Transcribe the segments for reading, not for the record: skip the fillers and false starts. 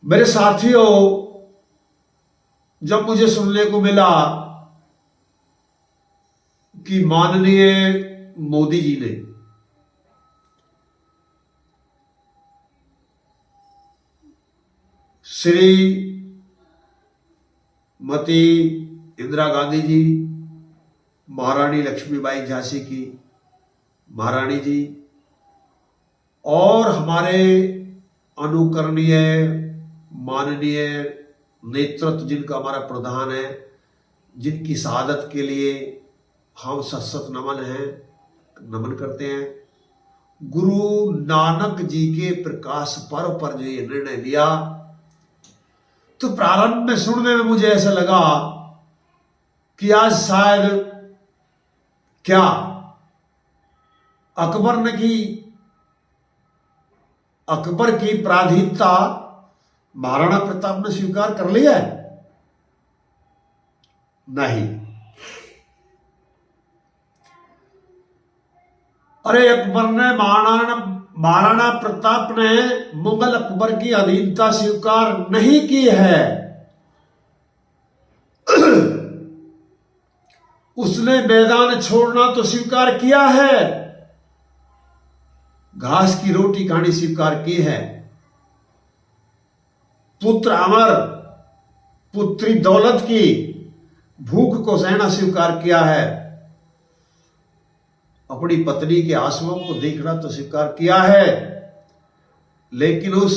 मेरे साथियों, जब मुझे सुनने को मिला कि माननीय मोदी जी ने श्रीमती इंदिरा गांधी जी, महारानी लक्ष्मीबाई झांसी की महारानी जी और हमारे अनुकरणीय माननीय नेतृत्व जिनका हमारा प्रधान है, जिनकी शहादत के लिए हम सशक्त नमन करते हैं, गुरु नानक जी के प्रकाश पर्व पर जो ये निर्णय लिया, तो प्रारंभ में सुनने में मुझे ऐसा लगा कि आज शायद क्या अकबर की पराधीनता महाराणा प्रताप ने स्वीकार कर लिया है? नहीं। अरे अकबर ने महाराणा प्रताप ने मुगल अकबर की अधीनता स्वीकार नहीं की है। उसने मैदान छोड़ना तो स्वीकार किया है, घास की रोटी खानी स्वीकार की है, पुत्र अमर, पुत्री दौलत की भूख को सहना स्वीकार किया है, अपनी पत्नी के आंसुओं को देखना तो स्वीकार किया है, लेकिन उस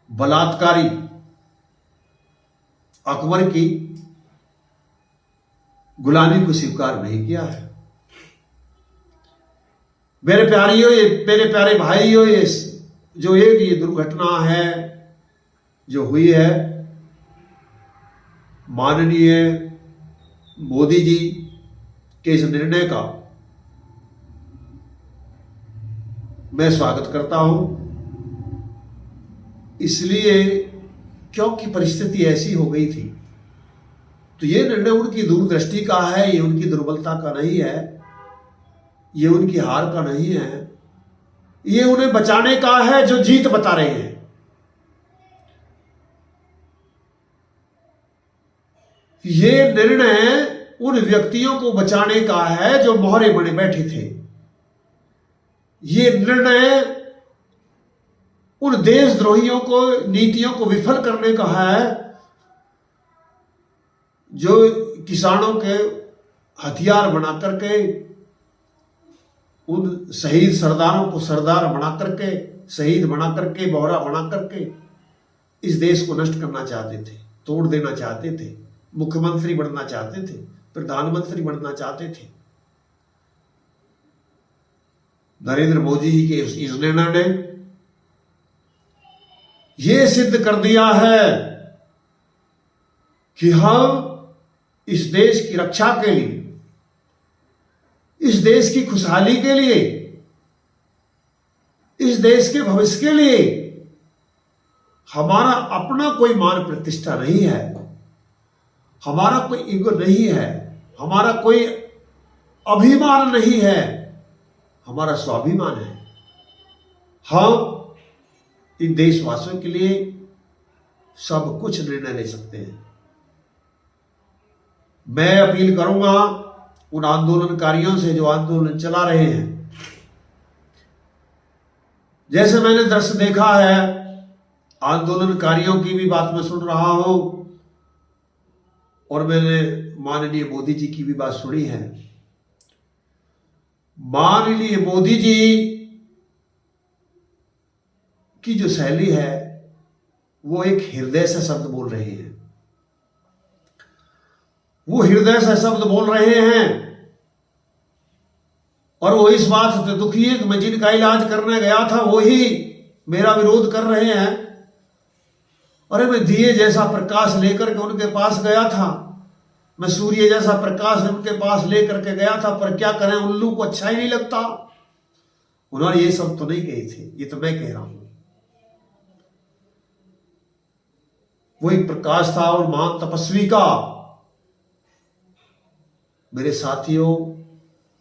बलात्कारी अकबर की गुलामी को स्वीकार नहीं किया है। मेरे प्यारे भाइयों, ये जो ये दुर्घटना है जो हुई है, माननीय मोदी जी के इस निर्णय का मैं स्वागत करता हूं, इसलिए क्योंकि परिस्थिति ऐसी हो गई थी। तो ये निर्णय उनकी दूरदृष्टि का है, ये उनकी दुर्बलता का नहीं है, ये उनकी हार का नहीं है, ये उन्हें बचाने का है जो जीत बता रहे हैं। ये निर्णय उन व्यक्तियों को बचाने का है जो मोहरे बने बैठे थे। ये निर्णय उन देशद्रोहियों को, नीतियों को विफल करने का है जो किसानों के हथियार बना करके, उन शहीद सरदारों को सरदार बना करके, शहीद बना करके, बोहरा बना करके इस देश को नष्ट करना चाहते थे, तोड़ देना चाहते थे, मुख्यमंत्री बनना चाहते थे, प्रधानमंत्री बनना चाहते थे। नरेंद्र मोदी जी के इस निर्णय ने यह सिद्ध कर दिया है कि हम इस देश की रक्षा के लिए, इस देश की खुशहाली के लिए, इस देश के भविष्य के लिए हमारा अपना कोई मान प्रतिष्ठा नहीं है, हमारा कोई ईगो नहीं है, हमारा कोई अभिमान नहीं है, हमारा स्वाभिमान है। हम इन देशवासियों के लिए सब कुछ निर्णय ले सकते हैं। मैं अपील करूंगा उन आंदोलनकारियों से जो आंदोलन चला रहे हैं। जैसे मैंने दृश्य देखा है, आंदोलनकारियों की भी बात मैं सुन रहा हूं और मैंने माननीय मोदी जी की भी बात सुनी है। माननीय मोदी जी की जो शैली है वो एक हृदय से शब्द बोल रहे हैं, वो हृदय से शब्द बोल रहे हैं और वो इस बात से दुखी है कि मैं जिनका इलाज करने गया था वो ही मेरा विरोध कर रहे हैं। अरे मैं दिए जैसा प्रकाश लेकर के उनके पास गया था, मैं सूर्य जैसा प्रकाश उनके पास लेकर के गया था, पर क्या करें, उल्लू को अच्छा ही नहीं लगता। उन्होंने ये सब तो नहीं कहे थे, ये तो मैं कह रहा हूं। वही प्रकाश था और महान तपस्वी का। मेरे साथियों,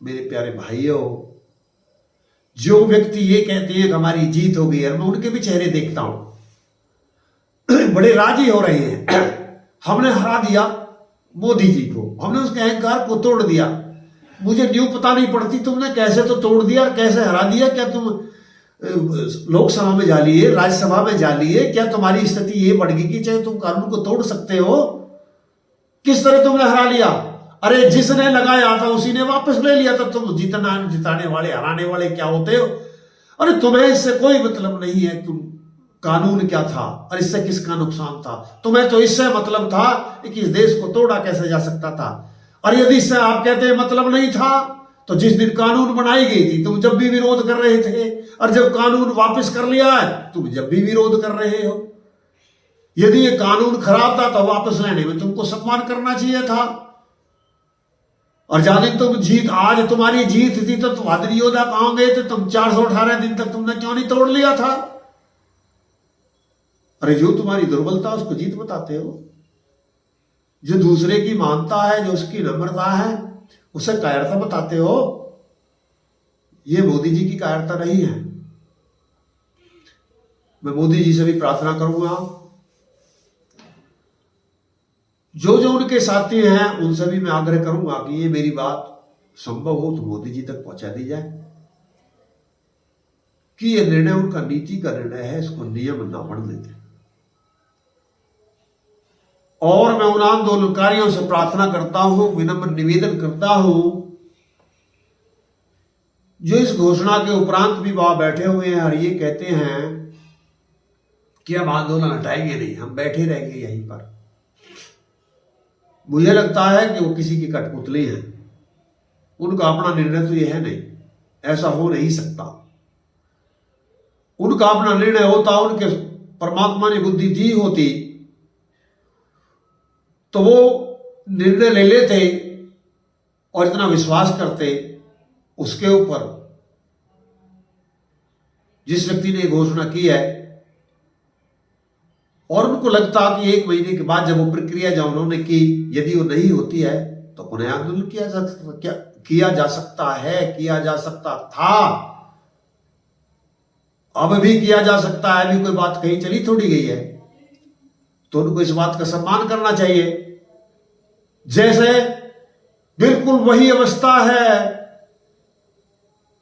मेरे प्यारे भाइयों, जो व्यक्ति ये कहते हैं कि हमारी जीत हो गई है, मैं उनके भी चेहरे देखता हूं, बड़े राजी हो रहे हैं। हमने हरा दिया मोदी जी को, हमने उसके अहंकार को तोड़ दिया। मुझे न्यू पता नहीं पड़ती तुमने कैसे तो तोड़ दिया, कैसे हरा दिया। क्या तुम लोकसभा में जा लिए, राज्यसभा में जा लिए, क्या तुम्हारी स्थिति ये बढ़ गई कि चाहे तुम कानून को तोड़ सकते हो? किस तरह तुमने हरा लिया? अरे जिसने लगाया था उसी ने वापस ले लिया था। तुम जिताने वाले, हराने वाले क्या होते हो? अरे तुम्हें इससे कोई मतलब नहीं है तुम कानून क्या था और इससे किसका नुकसान था। तुम्हें तो इससे मतलब था कि इस देश को तोड़ा कैसे जा सकता था। और यदि इससे आप कहते हैं मतलब नहीं था, तो जिस दिन कानून बनाई गई थी तुम जब भी विरोध कर रहे थे, और जब कानून वापस कर लिया है तुम जब भी विरोध कर रहे हो। यदि ये कानून खराब था तो वापस लेने में तुमको सम्मान करना चाहिए था। और जहां दिन तुम जीत, आज तुम्हारी जीत थी तो तुम बहादुर योद्धा कहां गए थे? तुम 418 दिन तक तुमने क्यों नहीं तोड़ लिया था? अरे जो तुम्हारी दुर्बलता उसको जीत बताते हो, जो दूसरे की मानता है, जो उसकी नम्रता है, उसे कायरता बताते हो। ये मोदी जी की कायरता नहीं है। मैं मोदी जी से भी प्रार्थना करूंगा, जो जो उनके साथी हैं उनसे भी मैं आग्रह करूंगा कि ये मेरी बात संभव हो तो मोदी जी तक पहुंचा दी जाए कि ये निर्णय उनका नीति का निर्णय है, इसको नियम ना बन देते। और मैं उन आंदोलनकारियों से प्रार्थना करता हूं, विनम्र निवेदन करता हूं, जो इस घोषणा के उपरांत भी वहां बैठे हुए हैं और ये कहते हैं कि हम आंदोलन हटाएंगे नहीं, हम बैठे रहेंगे यहीं पर। मुझे लगता है कि वो किसी की कठपुतली है। उनका अपना निर्णय तो यह है नहीं, ऐसा हो नहीं सकता। उनका अपना निर्णय होता, उनके परमात्मा ने बुद्धि दी होती तो वो निर्णय ले लेते और इतना विश्वास करते उसके ऊपर जिस व्यक्ति ने घोषणा की है। और उनको लगता कि 1 महीने के बाद जब वो प्रक्रिया जो उन्होंने की, यदि वो नहीं होती है तो पुनः आंदोलन किया जा सकता था। अब भी किया जा सकता है, अभी कोई बात कहीं चली थोड़ी गई है। तो उनको इस बात का सम्मान करना चाहिए। जैसे बिल्कुल वही अवस्था है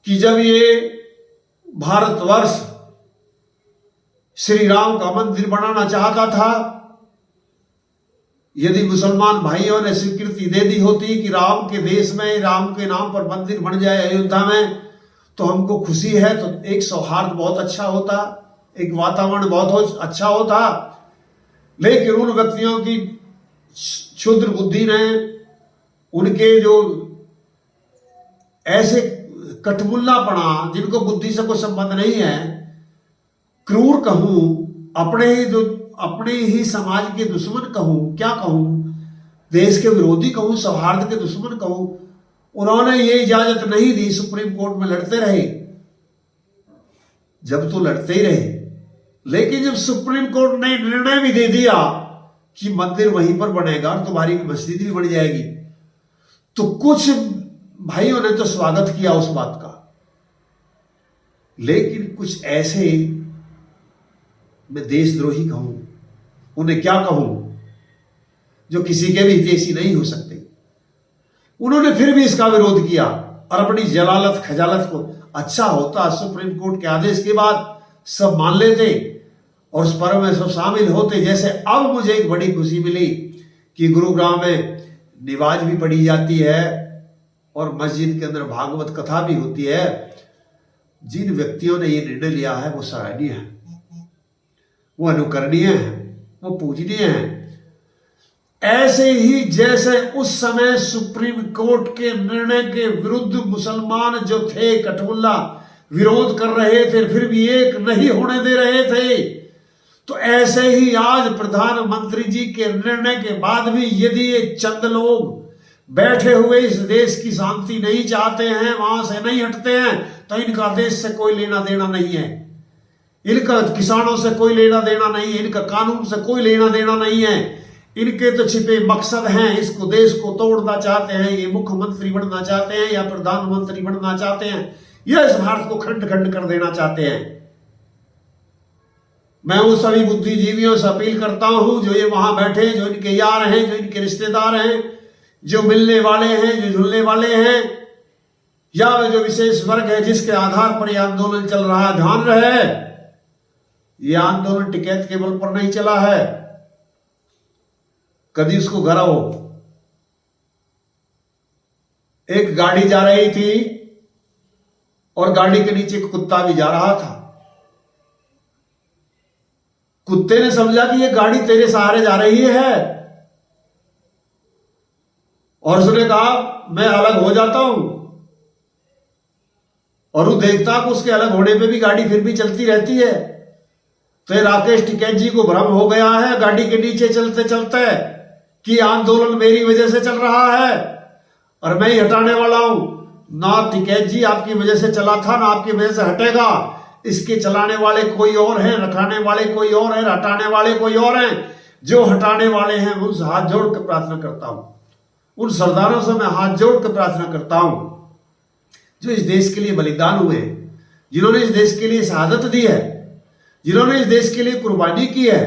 कि जब ये भारतवर्ष श्री राम का मंदिर बनाना चाहता था, यदि मुसलमान भाइयों ने स्वीकृति दे दी होती कि राम के देश में राम के नाम पर मंदिर बन जाए अयोध्या में, तो हमको खुशी है, तो एक सौहार्द बहुत अच्छा होता, एक वातावरण बहुत अच्छा होता। लेकिन उन व्यक्तियों की क्षुद्र बुद्धि ने, उनके जो ऐसे कठमुल्लापना, जिनको बुद्धि से कोई संबंध नहीं है, क्रूर कहूं, अपने ही समाज के दुश्मन कहूं, क्या कहूं, देश के विरोधी कहूं, सौहार्द के दुश्मन कहूं, उन्होंने ये इजाजत नहीं दी। सुप्रीम कोर्ट में लड़ते रहे, जब तो लड़ते ही रहे, लेकिन जब सुप्रीम कोर्ट ने निर्णय भी दे दिया कि मंदिर वहीं पर बनेगा और तुम्हारी मस्जिद भी बन जाएगी, तो कुछ भाइयों ने तो स्वागत किया उस बात का। लेकिन कुछ ऐसे, मैं देशद्रोही कहूं, उन्हें क्या कहूं, जो किसी के भी हितैषी नहीं हो सकते, उन्होंने फिर भी इसका विरोध किया और अपनी जलालत खजालत को, अच्छा होता सुप्रीम कोर्ट के आदेश के बाद सब मान लेते और उस पर्व में सब शामिल होते। जैसे अब मुझे एक बड़ी खुशी मिली कि गुरुग्राम में नमाज भी पढ़ी जाती है और मस्जिद के अंदर भागवत कथा भी होती है। जिन व्यक्तियों ने ये निर्णय लिया है वो सराहनीय है, वो अनुकरणीय है, वो पूजनीय है। ऐसे ही जैसे उस समय सुप्रीम कोर्ट के निर्णय के विरुद्ध मुसलमान जो थे कठमुल्ला विरोध कर रहे थे, फिर भी एक नहीं होने दे रहे थे, तो ऐसे ही आज प्रधानमंत्री जी के निर्णय के बाद भी यदि ये चंद लोग बैठे हुए इस देश की शांति नहीं चाहते हैं, वहां से नहीं हटते हैं, तो इनका देश से कोई लेना देना नहीं है, इनका किसानों से कोई लेना देना नहीं है, इनका कानून से कोई लेना देना नहीं है। इनके तो छिपे मकसद हैं, इसको देश को तोड़ना चाहते हैं, ये मुख्यमंत्री बनना चाहते हैं या प्रधानमंत्री बनना चाहते हैं, यह इस भारत को खंड खंड कर देना चाहते हैं। मैं उन सभी बुद्धिजीवियों से अपील करता हूं जो ये वहां बैठे, जो इनके यार हैं, जो इनके रिश्तेदार हैं, जो मिलने वाले हैं, जो जुड़ने वाले हैं, या जो विशेष वर्ग है जिसके आधार पर यह आंदोलन चल रहा है, ध्यान रहे यह आंदोलन टिकैत के बल पर नहीं चला है। कभी उसको गरा हो, एक गाड़ी जा रही थी और गाड़ी के नीचे एक कुत्ता भी जा रहा था। कुत्ते ने समझा कि ये गाड़ी तेरे सहारे जा रही है और उसने कहा मैं अलग हो जाता हूं, और वो देखता कि उसके अलग होने पे भी गाड़ी फिर भी चलती रहती है। तो ये राकेश टिकैत जी को भ्रम हो गया है गाड़ी के नीचे चलते चलते कि आंदोलन मेरी वजह से चल रहा है और मैं ही हटाने वाला हूं। ना टिकैत जी आपकी वजह से चला था, ना आपकी वजह से हटेगा। इसके चलाने वाले कोई और हैं, रखाने वाले कोई और हैं, हटाने वाले कोई और हैं। जो हटाने वाले हैं उनसे हाथ जोड़ कर प्रार्थना करता हूं, उन सरदारों से मैं हाथ जोड़ कर प्रार्थना करता हूं जो इस देश के लिए बलिदान हुए, जिन्होंने इस देश के लिए शहादत दी है, जिन्होंने इस देश के लिए कुर्बानी की है।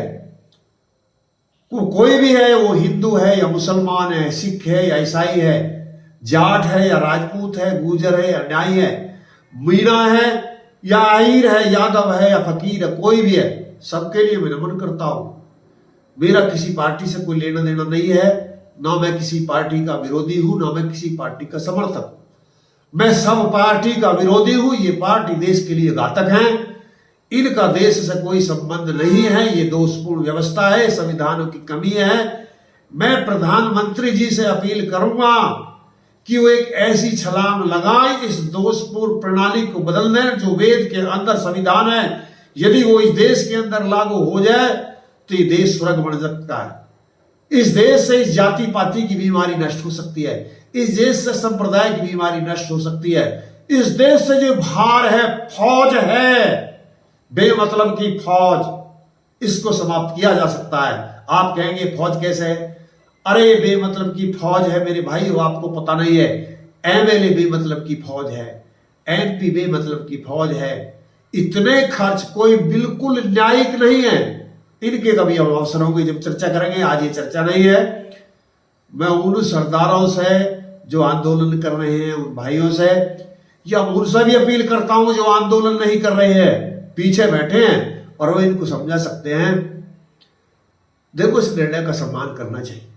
वो कोई भी है, वो हिंदू है या मुसलमान है, सिख है या ईसाई है, जाट है या राजपूत है, गुर्जर है या न्यायी है, मीणा है या आहिर है, यादव है या फकीर है, कोई भी है, सबके लिए मैं नमन करता हूं। मेरा किसी पार्टी से कोई लेना देना नहीं है, ना मैं किसी पार्टी का विरोधी हूं, ना मैं किसी पार्टी का समर्थक। मैं सब पार्टी का विरोधी हूं। ये पार्टी देश के लिए घातक है, इनका देश से कोई संबंध नहीं है, ये दोषपूर्ण व्यवस्था है, संविधानों की कमी है। मैं प्रधानमंत्री जी से अपील करूंगा कि वो एक ऐसी छलांग लगाए इस दोषपूर्ण प्रणाली को बदल दें जो वेद के अंदर संविधान है। यदि वो इस देश के अंदर लागू हो जाए तो ये देश स्वर्ग बन सकता है। इस देश से इस जाति पाति की बीमारी नष्ट हो सकती है, इस देश से संप्रदाय की बीमारी नष्ट हो सकती है। इस देश से जो भार है, फौज है, बेमतलब की फौज, इसको समाप्त किया जा सकता है। आप कहेंगे फौज कैसे है? अरे बेमतलब की फौज है मेरे भाई, वो आपको पता नहीं है। एमएलए बेमतलब की फौज है, एमपी बेमतलब की फौज है। इतने खर्च कोई बिल्कुल न्यायिक नहीं है। इनके कभी हम अवसर होंगे जब चर्चा करेंगे, आज ये चर्चा नहीं है। मैं उन सरदारों से जो आंदोलन कर रहे हैं, उन भाइयों से, या उनसे भी अपील करता हूं जो आंदोलन नहीं कर रहे हैं, पीछे बैठे हैं, और वो इनको समझा सकते हैं। देखो, इस निर्णय का सम्मान करना चाहिए।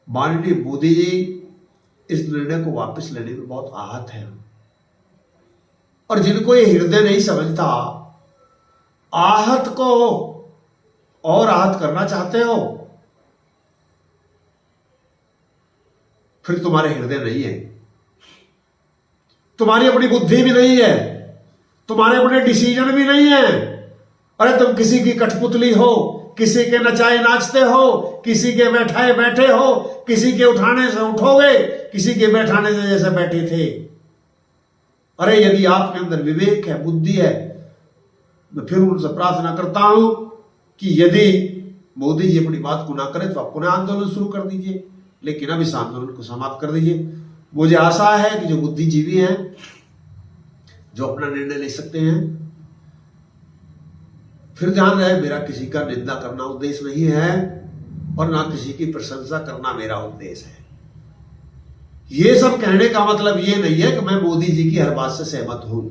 माननीय मोदी जी इस निर्णय को वापस लेने में बहुत आहत है, और जिनको ये हृदय नहीं समझता, आहत को और आहत करना चाहते हो, फिर तुम्हारे हृदय नहीं है, तुम्हारी अपनी बुद्धि भी नहीं है, तुम्हारे अपने डिसीजन भी नहीं है। अरे तुम किसी की कठपुतली हो, किसी के नचाए नाचते हो, किसी के बैठाए बैठे हो, किसी के उठाने से उठोगे, किसी के बैठाने से जैसे बैठे थे। अरे यदि आपके अंदर विवेक है, बुद्धि है, मैं फिर उनसे प्रार्थना करता हूं कि यदि मोदी जी अपनी बात को ना करें तो आप पुनः आंदोलन शुरू कर दीजिए, लेकिन अब इस आंदोलन को समाप्त कर दीजिए। मुझे आशा है कि जो बुद्धिजीवी हैं, जो अपना निर्णय ले सकते हैं, फिर ध्यान रहे मेरा किसी का निंदा करना उद्देश्य नहीं है और ना किसी की प्रशंसा करना मेरा उद्देश्य है। ये सब कहने का मतलब ये नहीं है कि मैं मोदी जी की हर बात से सहमत हूं,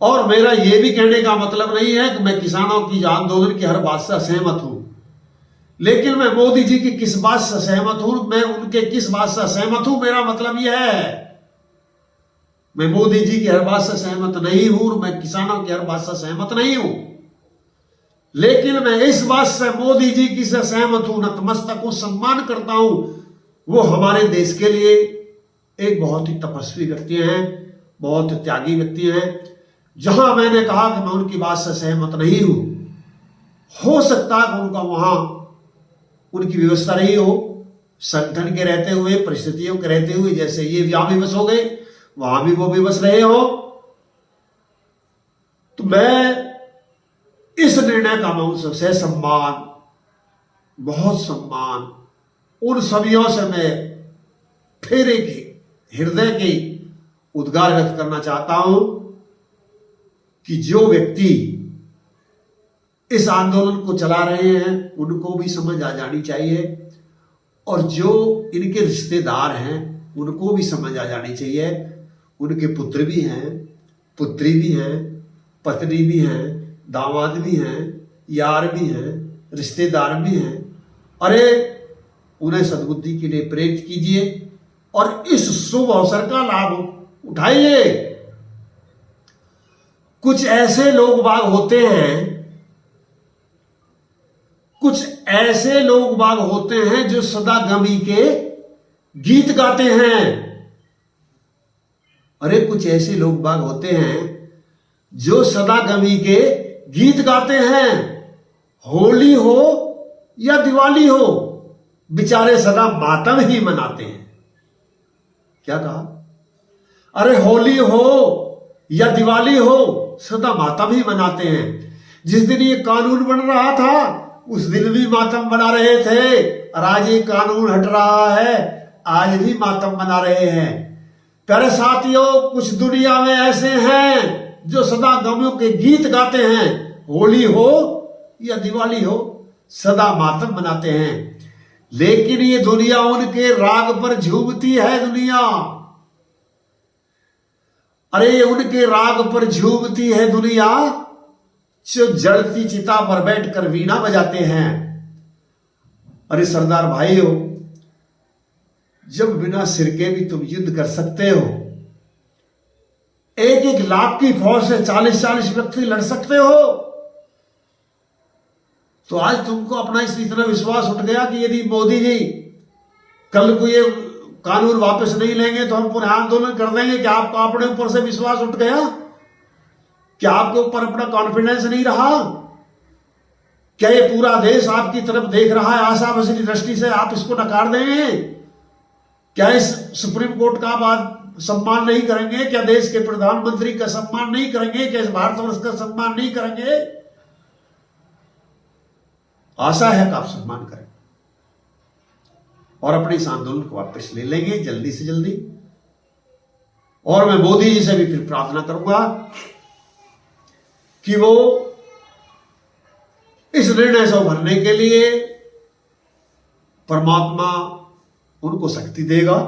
और मेरा ये भी कहने का मतलब नहीं है कि मैं किसानों की आंदोलन की हर बात से असहमत हूं। लेकिन मैं मोदी जी की किस बात से सहमत हूं, मैं उनके किस बात से सहमत हूं, मेरा मतलब यह है। मैं मोदी जी की हर बात से सहमत नहीं हूं, मैं किसानों की हर बात से सहमत नहीं हूं, लेकिन मैं इस बात से मोदी जी की से सहमत हूं, नतमस्तक हूं, सम्मान करता हूं। वो हमारे देश के लिए एक बहुत ही तपस्वी व्यक्ति हैं, बहुत त्यागी व्यक्ति हैं। जहां मैंने कहा कि मैं उनकी बात से सहमत नहीं हूं, हो सकता है कि उनका वहां उनकी व्यवस्था रही हो, संगठन के रहते हुए, परिस्थितियों के रहते हुए, जैसे ये यहां विवश हो गए, वहां भी वो विवश रहे हो। तो मैं इस निर्णय का मैं उनसे सम्मान, बहुत सम्मान, उन सभीयों से मैं फिर एक हृदय के उद्गार व्यक्त करना चाहता हूं कि जो व्यक्ति इस आंदोलन को चला रहे हैं उनको भी समझ आ जानी चाहिए, और जो इनके रिश्तेदार हैं उनको भी समझ आ जानी चाहिए। उनके पुत्र भी हैं, पुत्री भी हैं, पत्नी भी हैं, दामाद भी हैं, यार भी हैं, रिश्तेदार भी हैं। अरे उन्हें सद्बुद्धि के लिए प्रेरित कीजिए और इस शुभ अवसर का लाभ उठाइए। कुछ ऐसे लोग बाग होते हैं, कुछ ऐसे लोग बाग होते हैं जो सदा गमी के गीत गाते हैं। अरे कुछ ऐसे लोग बाग होते हैं जो सदा गमी के गीत गाते हैं। होली हो या दिवाली हो, बेचारे सदा मातम ही मनाते हैं। क्या कहा? अरे होली हो या दिवाली हो, सदा मातम ही मनाते हैं। जिस दिन ये कानून बन रहा था उस दिन भी मातम मना रहे थे, और आज ये कानून हट रहा है, आज भी मातम मना रहे हैं। प्यारे साथियों, कुछ दुनिया में ऐसे हैं जो सदा गमियों के गीत गाते हैं। होली हो या दिवाली हो, सदा मातम मनाते हैं। लेकिन ये दुनिया उनके राग पर झूमती है। दुनिया, अरे उनके राग पर झूमती है दुनिया, जो जलती चिता पर बैठकर वीणा बजाते हैं। अरे सरदार भाइयों, जब बिना सिर के भी तुम युद्ध कर सकते हो, 1-1 लाख की फौज से 40-40 व्यक्ति लड़ सकते हो, तो आज तुमको अपना इतना विश्वास उठ गया कि यदि मोदी जी कल को ये कानून वापस नहीं लेंगे तो हम पुनः आंदोलन कर देंगे। क्या आपको अपने ऊपर से विश्वास उठ गया? क्या आपके ऊपर अपना कॉन्फिडेंस नहीं रहा? क्या ये पूरा देश आपकी तरफ देख रहा है आशा भरी दृष्टि से? आप इसको नकार देंगे? क्या इस सुप्रीम कोर्ट का आप सम्मान नहीं करेंगे? क्या देश के प्रधानमंत्री का सम्मान नहीं करेंगे? क्या इस भारतवर्ष का सम्मान नहीं करेंगे? आशा है कि आप सम्मान करें और अपने इस आंदोलन को वापस ले लेंगे जल्दी से जल्दी। और मैं मोदी जी से भी फिर प्रार्थना करूंगा कि वो इस निर्णय से उभरने के लिए परमात्मा उनको शक्ति देगा।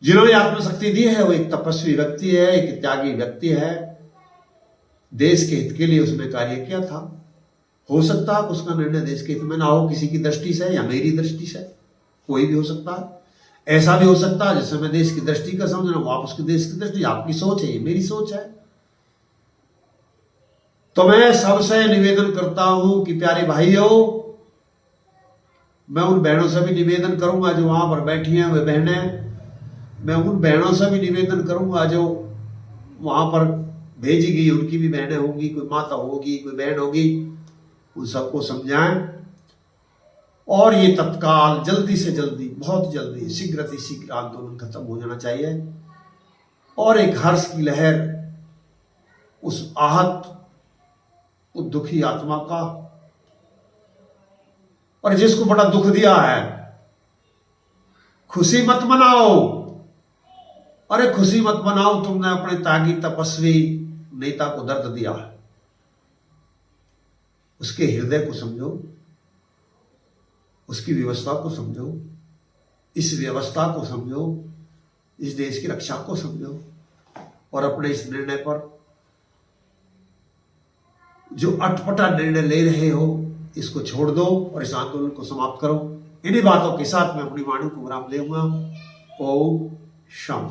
जिन्होंने आत्मशक्ति दी है वो एक तपस्वी व्यक्ति है, एक त्यागी व्यक्ति है। देश के हित के लिए उसने कार्य किया था। हो सकता है उसका निर्णय देश के हित में ना हो, किसी की दृष्टि से या मेरी दृष्टि से, कोई भी हो सकता है। ऐसा भी हो सकता है जैसे मैं देश की दृष्टि का समझ रहा हूं, आप उसकी देश की दृष्टि, आपकी सोच है, ये मेरी सोच है। तो मैं सबसे निवेदन करता हूं कि प्यारे भाइयों, मैं उन बहनों से भी निवेदन करूंगा जो वहां पर बैठी हैं, वे बहनें, मैं उन बहनों से भी निवेदन करूंगा जो वहां पर भेजी गई, उनकी भी बहनें होंगी, कोई माता होगी, कोई बहन होगी, उन सबको समझाएं और ये तत्काल जल्दी से जल्दी, बहुत जल्दी, शीघ्र आंदोलन खत्म हो जाना चाहिए और एक हर्ष की लहर उस आहत, उस दुखी आत्मा का, और जिसको बड़ा दुख दिया है, खुशी मत मनाओ। अरे खुशी मत मनाओ, तुमने अपने त्यागी तपस्वी नेता को दर्द दिया है। उसके हृदय को समझो, उसकी व्यवस्था को समझो, इस व्यवस्था को समझो, इस देश की रक्षा को समझो और अपने इस निर्णय पर जो अटपटा निर्णय ले रहे हो इसको छोड़ दो और इस आंदोलन को समाप्त करो। इन्हीं बातों के साथ मैं अपनी वाणी को विराम दूंगा। ओम शांति।